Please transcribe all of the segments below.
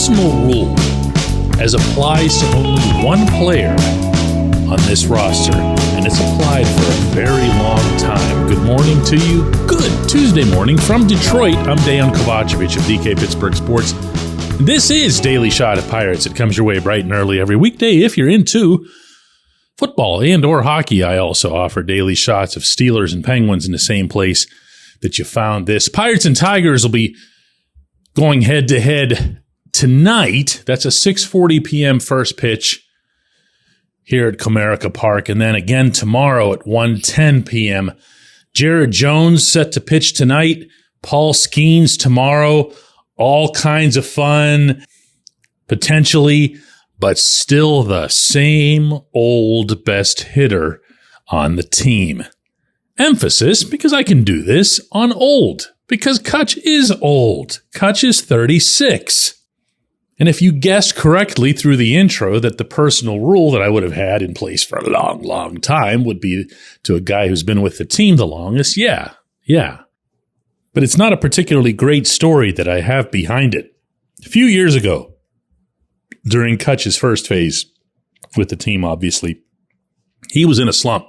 personal rule as applies to only one player on this roster, and it's applied for a very long time. Good morning to you. Good Tuesday morning from Detroit. I'm Dejan Kovacevic of DK Pittsburgh Sports. This is Daily Shot of Pirates. It comes your way bright and early every weekday if you're into football and or hockey. I also offer daily shots of Steelers and Penguins in the same place that you found this. Pirates and Tigers will be going head-to-head tonight. That's a 6:40 p.m. first pitch here at Comerica Park. And then again tomorrow at 1:10 p.m. Jared Jones set to pitch tonight. Paul Skeens tomorrow. All kinds of fun, potentially, but still the same old best hitter on the team. Emphasis, because I can do this, on old, because Cutch is old. Cutch is 36. And if you guessed correctly through the intro that the personal rule that I would have had in place for a long, long time would be to a guy who's been with the team the longest, yeah. But it's not a particularly great story that I have behind it. A few years ago, during Cutch's first phase with the team, obviously, he was in a slump.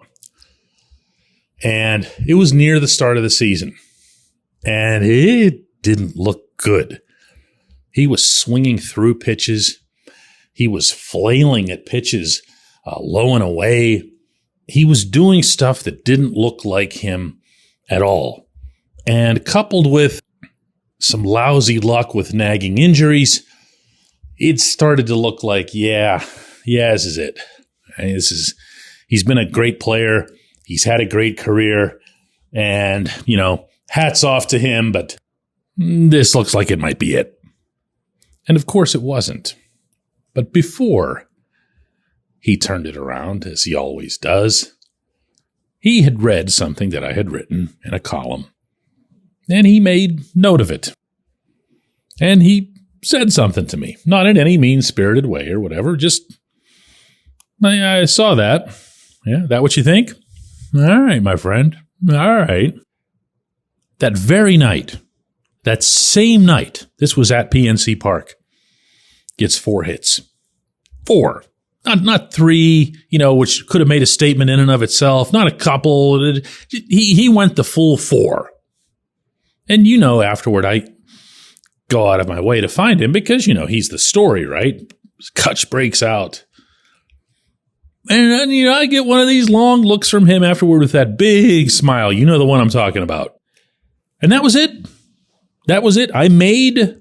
And it was near the start of the season. And it didn't look good. He was swinging through pitches. He was flailing at pitches low and away. He was doing stuff that didn't look like him at all. And coupled with some lousy luck with nagging injuries, it started to look like, this is it. He's been a great player. He's had a great career. And, hats off to him, but this looks like it might be it. And of course it wasn't. But before he turned it around, as he always does, he had read something that I had written in a column. And he made note of it. And he said something to me. Not in any mean-spirited way or whatever. Just, I saw that. Yeah, that what you think? All right, my friend. All right. That very night, that same night, this was at PNC Park, gets 4 hits. 4. Not 3, which could have made a statement in and of itself. Not a couple. He went the full 4. And afterward, I go out of my way to find him because, he's the story, right? Cutch breaks out. And then, I get one of these long looks from him afterward with that big smile. You know the one I'm talking about. And that was it. That was it. I made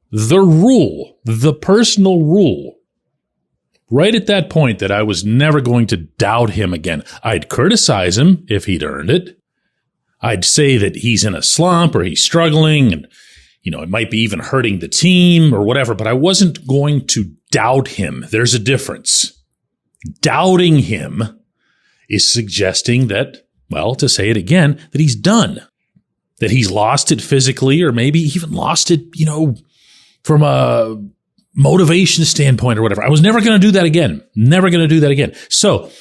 the rule, the personal rule, right at that point that I was never going to doubt him again. I'd criticize him if he'd earned it. I'd say that he's in a slump or he's struggling and, it might be even hurting the team or whatever, but I wasn't going to doubt him. There's a difference. Doubting him is suggesting that, to say it again, that he's done, that he's lost it physically or maybe even lost it, from a motivation standpoint or whatever. I was never going to do that again. Never going to do that again. So,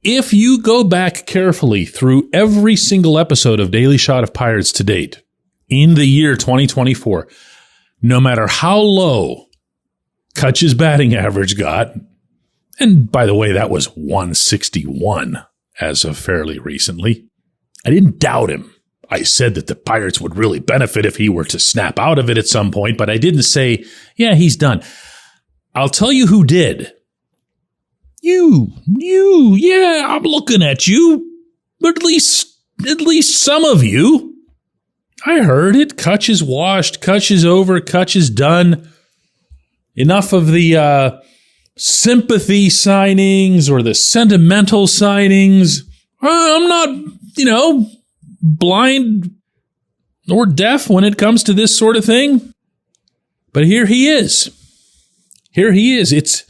if you go back carefully through every single episode of Daily Shot of Pirates to date in the year 2024, no matter how low Cutch's batting average got, and by the way, that was 161 as of fairly recently, I didn't doubt him. I said that the Pirates would really benefit if he were to snap out of it at some point, but I didn't say, he's done. I'll tell you who did. You, I'm looking at you, but at least some of you. I heard it. Cutch is washed. Cutch is over. Cutch is done. Enough of the sympathy signings or the sentimental signings. I'm not, blind or deaf when it comes to this sort of thing. But here he is. It's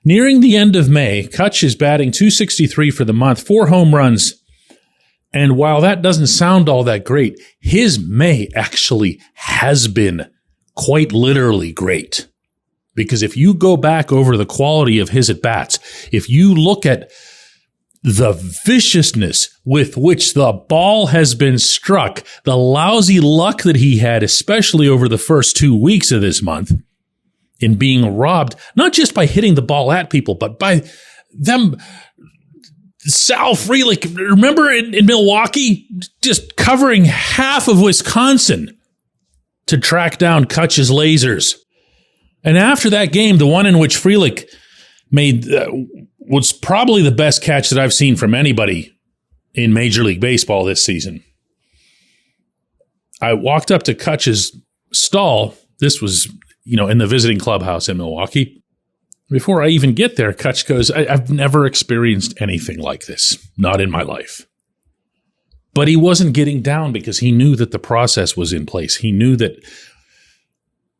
nearing the end of May. Cutch is batting .263 for the month, 4 home runs. And while that doesn't sound all that great, his May actually has been quite literally great. Because if you go back over the quality of his at-bats, if you look at the viciousness with which the ball has been struck, the lousy luck that he had, especially over the first 2 weeks of this month, in being robbed, not just by hitting the ball at people, but by them. Sal Frelick, remember in Milwaukee, just covering half of Wisconsin to track down Cutch's lasers. And after that game, the one in which Frelick made was probably the best catch that I've seen from anybody in Major League Baseball this season. I walked up to Cutch's stall. This was, in the visiting clubhouse in Milwaukee. Before I even get there, Cutch goes, I've never experienced anything like this, not in my life. But he wasn't getting down because he knew that the process was in place. He knew that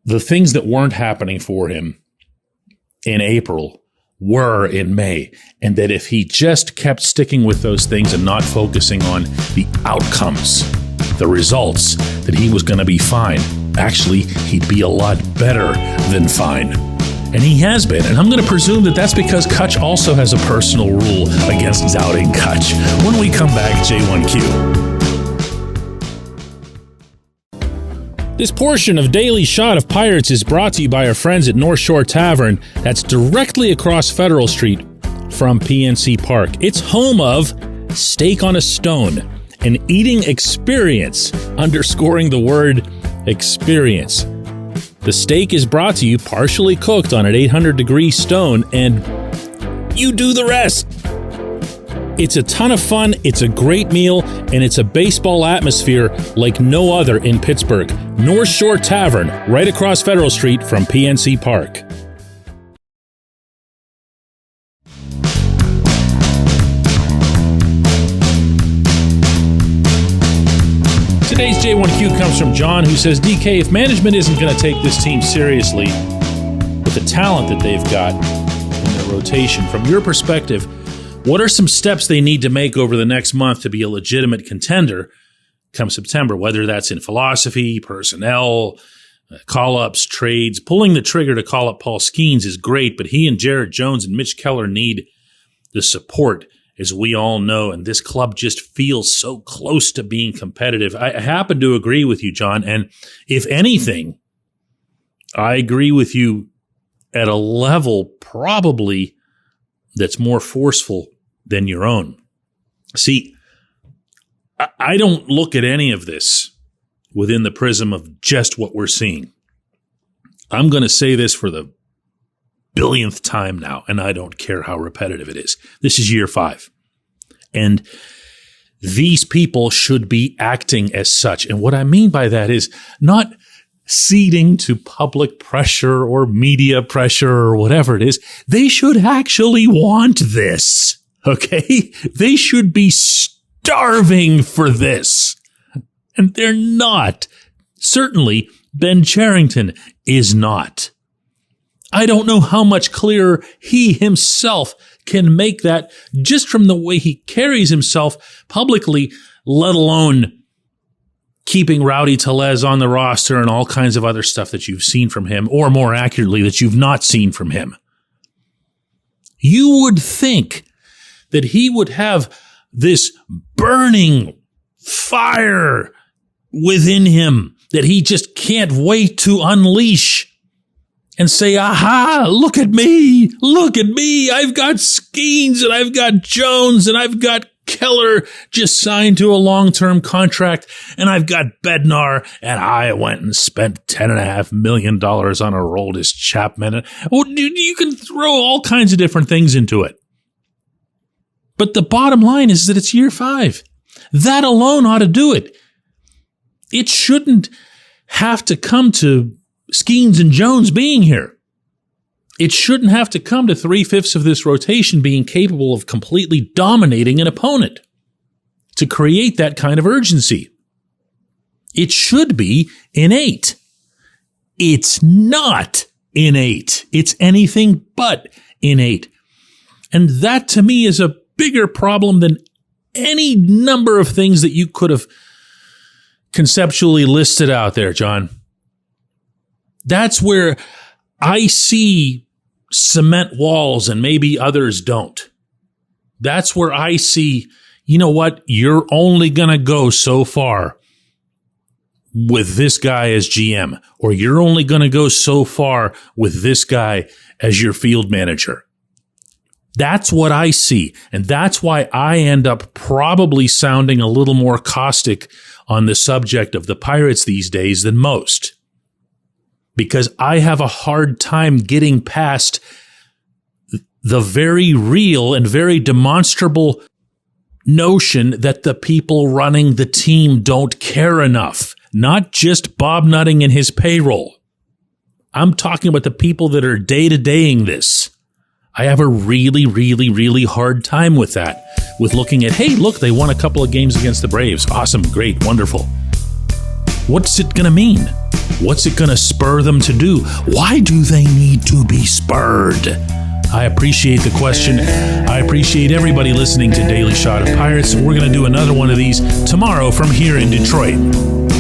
the things that weren't happening for him in April were in May, and that if he just kept sticking with those things and not focusing on the outcomes, the results, that he was going to be fine. Actually, he'd be a lot better than fine. And he has been. And I'm going to presume that that's because Cutch also has a personal rule against doubting Cutch. When we come back, J1Q. This portion of Daily Shot of Pirates is brought to you by our friends at North Shore Tavern. That's directly across Federal Street from PNC Park. It's home of Steak on a Stone, an eating experience, underscoring the word experience. The steak is brought to you partially cooked on an 800-degree stone, and you do the rest. It's a ton of fun, it's a great meal, and it's a baseball atmosphere like no other in Pittsburgh. North Shore Tavern, right across Federal Street from PNC Park. Today's J1Q comes from John, who says, DK, if management isn't going to take this team seriously with the talent that they've got in their rotation, from your perspective, what are some steps they need to make over the next month to be a legitimate contender come September, whether that's in philosophy, personnel, call-ups, trades? Pulling the trigger to call up Paul Skeens is great, but he and Jared Jones and Mitch Keller need the support, as we all know, and this club just feels so close to being competitive. I happen to agree with you, John, and if anything, I agree with you at a level probably that's more forceful than your own. See, I don't look at any of this within the prism of just what we're seeing. I'm going to say this for the billionth time now, and I don't care how repetitive it is. This is year 5. And these people should be acting as such. And what I mean by that is not ceding to public pressure or media pressure or whatever it is. They should actually want this, okay? They should be starving for this. And they're not. Certainly, Ben Cherington is not. I don't know how much clearer he himself can make that just from the way he carries himself publicly, let alone keeping Rowdy Tellez on the roster and all kinds of other stuff that you've seen from him, or more accurately, that you've not seen from him. You would think that he would have this burning fire within him that he just can't wait to unleash and say, aha, look at me, I've got Skeens and I've got Jones and I've got Keller just signed to a long-term contract, and I've got Bednar, and I went and spent $10.5 million on Aroldis Chapman. You can throw all kinds of different things into it. But the bottom line is that it's year 5. That alone ought to do it. It shouldn't have to come to Skeens and Jones being here. It shouldn't have to come to 3/5 of this rotation being capable of completely dominating an opponent to create that kind of urgency. It should be innate. It's not innate. It's anything but innate. And that to me is a bigger problem than any number of things that you could have conceptually listed out there, John. That's where I see cement walls and maybe others don't. That's where I see, you know what? You're only going to go so far with this guy as GM, or you're only going to go so far with this guy as your field manager. That's what I see. And that's why I end up probably sounding a little more caustic on the subject of the Pirates these days than most. Because I have a hard time getting past the very real and very demonstrable notion that the people running the team don't care enough. Not just Bob Nutting and his payroll. I'm talking about the people that are day-to-daying this. I have a really, really, really hard time with that. With looking at, hey, look, they won a couple of games against the Braves. Awesome, great, wonderful. What's it going to mean? What's it going to spur them to do? Why do they need to be spurred? I appreciate the question. I appreciate everybody listening to Daily Shot of Pirates. We're going to do another one of these tomorrow from here in Detroit.